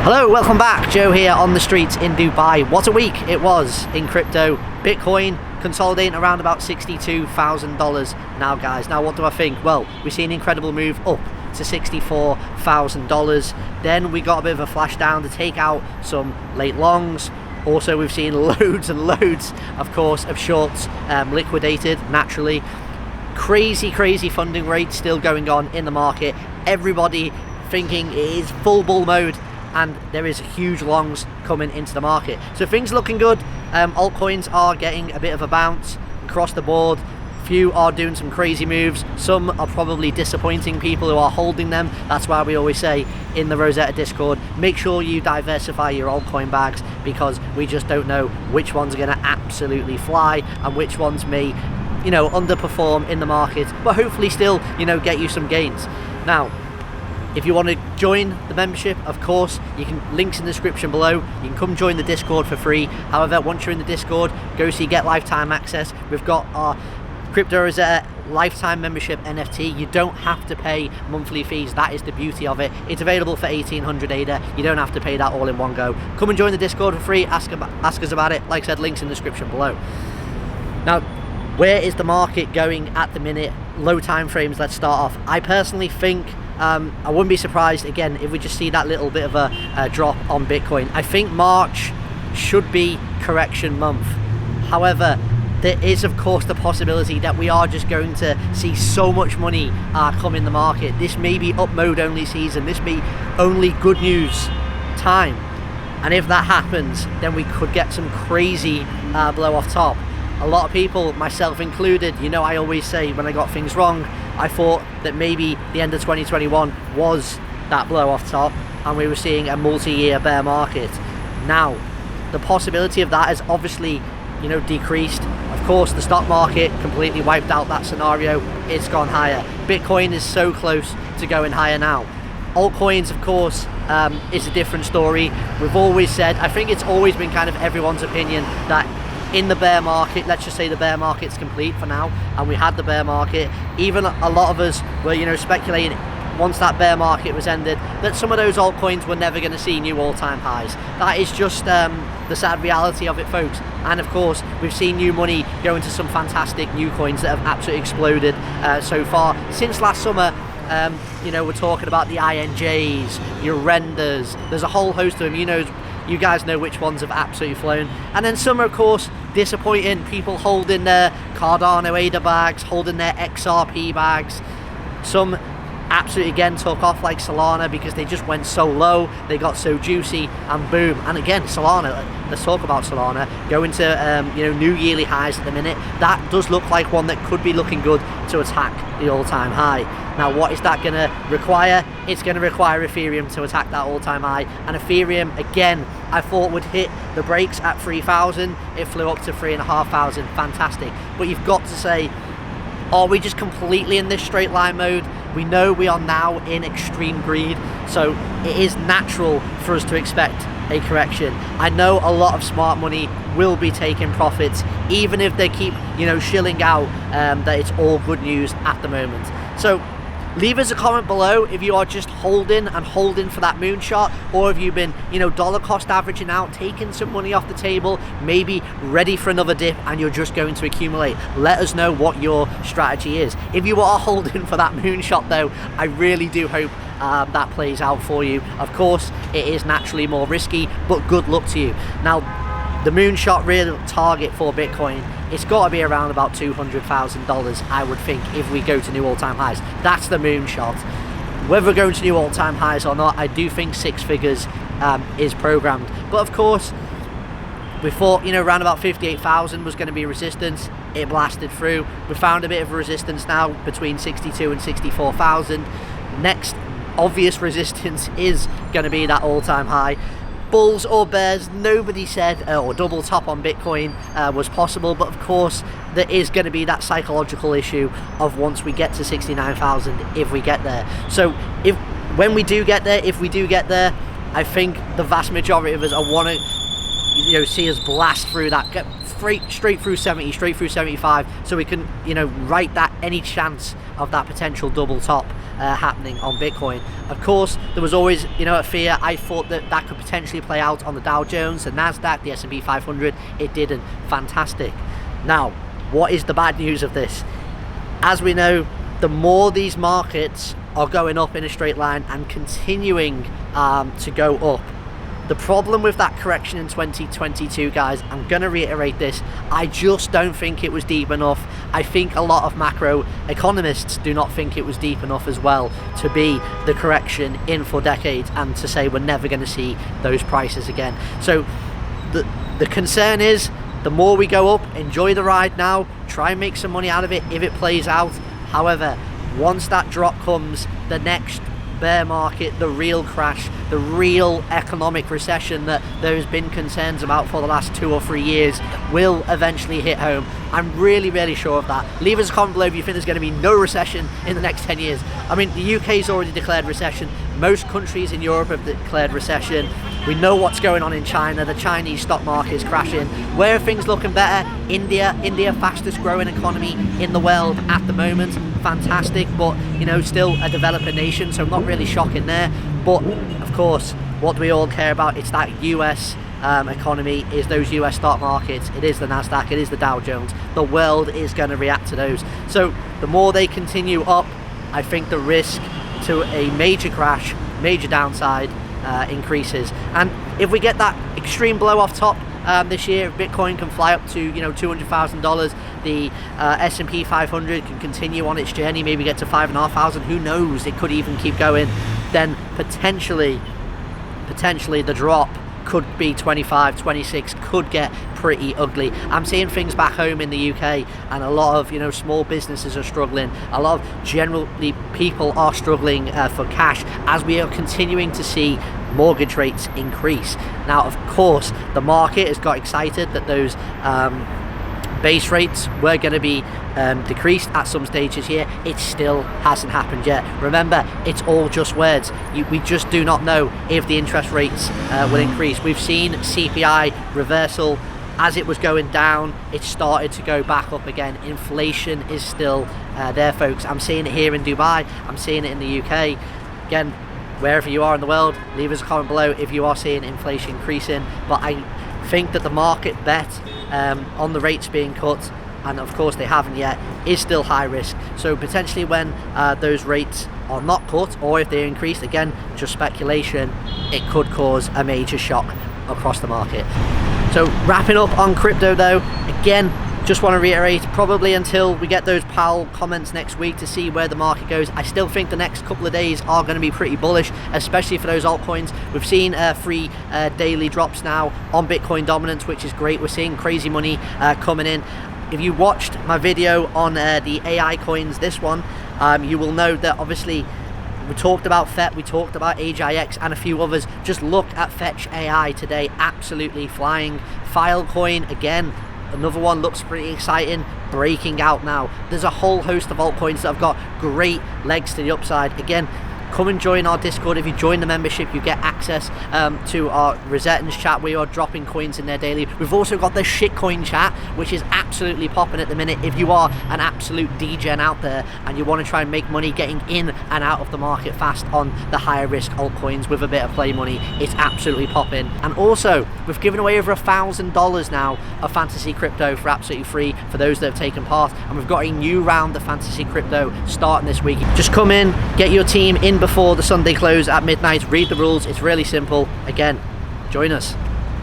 Hello, welcome back. Joe here on the streets in Dubai. What a week it was in crypto. Bitcoin consolidating around about $62,000 now, guys. Now, what do I think? Well, we've seen an incredible move up to $64,000. Then we got a bit of a flash down to take out some late longs. Also, we've seen loads and loads, of course, of shorts liquidated naturally. Crazy funding rates still going on in the market. Everybody thinking it is full bull mode, and there is huge longs coming into the market. So things looking good. Altcoins are getting a bit of a bounce across the board. Few are doing some crazy moves. Some are probably disappointing people who are holding them. That's why we always say in the Rosetta Discord, make sure you diversify your altcoin bags, because we just don't know which ones are going to absolutely fly and which ones may, you know, underperform in the market, but hopefully still, you know, get you some gains. Now, if you want to join the membership, of course, you can, links in the description below. You can come join the Discord for free. However, once you're in the Discord, go see Get Lifetime Access. We've got our Crypto Rosetta Lifetime Membership NFT. You don't have to pay monthly fees. That is the beauty of it. It's available for 1800 ADA. You don't have to pay that all in one go. Come and join the Discord for free. Ask us about it. Like I said, links in the description below. Now, where is the market going at the minute? Low time frames, let's start off. I personally think I wouldn't be surprised again if we just see that little bit of a drop on Bitcoin. I think March should be correction month. However, there is of course the possibility that we are just going to see so much money come in the market. This may be up mode only season. This may only good news time. And if that happens, then we could get some crazy blow off top. A lot of people, myself included, you know, I always say when I got things wrong, I thought that maybe the end of 2021 was that blow off top and we were seeing a multi-year bear market. Now, the possibility of that has obviously, you know, decreased. Of course, the stock market completely wiped out that scenario. It's gone higher. Bitcoin is so close to going higher now. Altcoins, of course, is a different story. We've always said, I think it's always been kind of everyone's opinion that in the bear market, let's just say the bear market's complete for now, and we had the bear market. Even a lot of us were, you know, speculating once that bear market was ended that some of those altcoins were never going to see new all-time highs. That is just the sad reality of it, folks. And of course, we've seen new money go into some fantastic new coins that have absolutely exploded so far since last summer. You know, we're talking about the INJs, your renders. There's a whole host of them. You guys know which ones have absolutely flown. And then some are, of course, disappointing. People holding their Cardano ADA bags, holding their XRP bags. Some absolutely again took off, like Solana, because they just went so low, they got so juicy, and boom. And again, Solana, let's talk about Solana, going to you know, new yearly highs at the minute. That does look like one that could be looking good to attack the all-time high. Now, what is that going to require? It's going to require Ethereum to attack that all-time high. And Ethereum, again, I thought would hit the brakes at 3,000. It flew up to 3,500. Fantastic. But you've got to say, are we just completely in this straight line mode? We know we are now in extreme greed, so it is natural for us to expect a correction. I know a lot of smart money will be taking profits, even if they keep, you know, shilling out that it's all good news at the moment. So leave us a comment below if you are just holding for that moonshot, or if you've been, you know, dollar cost averaging out, taking some money off the table, maybe ready for another dip and you're just going to accumulate. Let us know what your strategy is. If you are holding for that moonshot though, I really do hope that plays out for you. Of course, it is naturally more risky, but good luck to you. Now, the moonshot real target for Bitcoin, it's got to be around about $200,000, I would think, if we go to new all-time highs. That's the moonshot. Whether we're going to new all-time highs or not, I do think six figures is programmed. But of course, we thought, you know, around about 58,000 was going to be resistance. It blasted through. We found a bit of resistance now between 62 and 64,000. Next obvious resistance is going to be that all-time high. Bulls or bears, nobody said or double top on Bitcoin was possible, but of course there is going to be that psychological issue of once we get to 69,000, if we get there. So when we do get there, if we do get there, I think the vast majority of us are see us blast through that, get straight through 70, straight through 75, so we can write that any chance of that potential double top happening on Bitcoin. Of course, there was always a fear. I thought that could potentially play out on the Dow Jones, the Nasdaq, the S&P 500. It didn't. Fantastic. Now, what is the bad news of this? As we know, the more these markets are going up in a straight line and continuing to go up, the problem with that correction in 2022, guys, I'm going to reiterate this, I just don't think it was deep enough. I think a lot of macro economists do not think it was deep enough as well to be the correction in for decades and to say we're never going to see those prices again. So the concern is, the more we go up, enjoy the ride now, try and make some money out of it if it plays out. However, once that drop comes, the next bear market, the real crash, the real economic recession that there's been concerns about for the last 2 or 3 years will eventually hit home. I'm really sure of that. Leave us a comment below if you think there's going to be no recession in the next 10 years. I mean, the UK's already declared recession. Most countries in Europe have declared recession. We know what's going on in China. The Chinese stock market is crashing. Where are things looking better? India, fastest growing economy in the world at the moment. Fantastic, but still a developing nation, so not really shocking there. But of course, what do we all care about? It's that US economy, is those US stock markets, it is the Nasdaq, it is the Dow Jones. The world is going to react to those. So the more they continue up, I think the risk to a major crash, major downside increases. And if we get that extreme blow off top this year, Bitcoin can fly up to $200,000, the S&P 500 can continue on its journey, maybe get to 5,500, who knows, it could even keep going, then potentially the drop could be 25, 26, could get pretty ugly. I'm seeing things back home in the UK, and a lot of small businesses are struggling. A lot of generally people are struggling for cash as we are continuing to see mortgage rates increase. Now, of course, the market has got excited that those base rates were going to be decreased at some stages here. It still hasn't happened yet. Remember, it's all just words. We just do not know if the interest rates will increase. We've seen CPI reversal. As it was going down, it started to go back up again. Inflation is still there, folks. I'm seeing it here in Dubai. I'm seeing it in the UK. Again, wherever you are in the world, leave us a comment below if you are seeing inflation increasing. But I think that the market bet on the rates being cut, and of course they haven't yet, is still high risk. So potentially when those rates are not cut, or if they're increased, again, just speculation, it could cause a major shock across the market. So wrapping up on crypto though, again, just want to reiterate, probably until we get those Powell comments next week to see where the market goes, I still think the next couple of days are going to be pretty bullish, especially for those altcoins. We've seen 3 daily drops now on Bitcoin dominance, which is great. We're seeing crazy money coming in. If you watched my video on the AI coins, this one, you will know that obviously we talked about FET, we talked about AGIX and a few others. Just look at Fetch AI today, absolutely flying. Filecoin, again, another one, looks pretty exciting, breaking out now. There's a whole host of altcoins that have got great legs to the upside. Again, come and join our Discord. If you join the membership, you get access to our Rosettans chat. We are dropping coins in there daily. We've also got the shitcoin chat, which is absolutely popping at the minute. If you are an absolute degen out there and you want to try and make money getting in and out of the market fast on the higher risk altcoins with a bit of play money, it's absolutely popping. And also, we've given away over $1,000 now of fantasy crypto for absolutely free for those that have taken part, and we've got a new round of fantasy crypto starting this week. Just come in, get your team in before the Sunday close at midnight, read the rules, it's really simple. Again, join us.